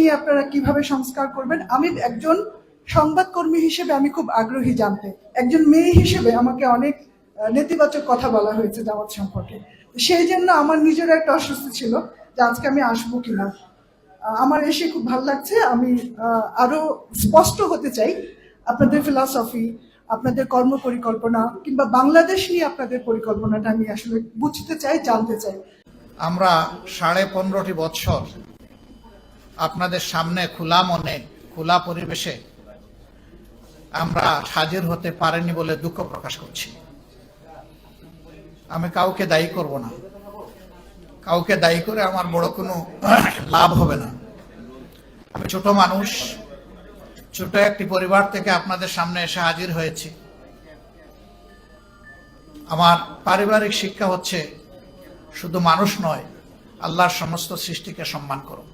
নিয়ে আপনারা কিভাবে সংস্কার করবেন। আমি একজন সংবাদকর্মী হিসেবে আমি খুব আগ্রহী জানতে। একজন মেয়ে হিসেবে আমাকে অনেক নেতিবাচক কথা বলা হয়েছে জামাত সম্পর্কে। সেই জন্য আমার নিজের একটা অস্বস্তি ছিল যে আজকে আমি আসবো কিনা। আমার এসে খুব ভালো লাগছে। আমি আরো স্পষ্ট হতে চাই আপনাদের ফিলসফি, আপনাদের কর্ম পরিকল্পনা কিংবা বাংলাদেশ নিয়ে আপনাদের পরিকল্পনাটা আমি আসলে বুঝতে চাই, জানতে চাই। আমরা 15.5 বছর আপনাদের সামনে খোলা মনে খোলা পরিবেশে আমরা হাজির হতে পারিনি বলে দুঃখ প্রকাশ করছি। আমি কাউকে দায়ী করব না, কাউকে দায়ী করে আমার বড় কোনো লাভ হবে না। আমি ছোট মানুষ, ছোট একটি পরিবার থেকে আপনাদের সামনে এসে হাজির হয়েছি। আমার পারিবারিক শিক্ষা হচ্ছে শুধু মানুষ নয়, আল্লাহর সমস্ত সৃষ্টিকে সম্মান করো।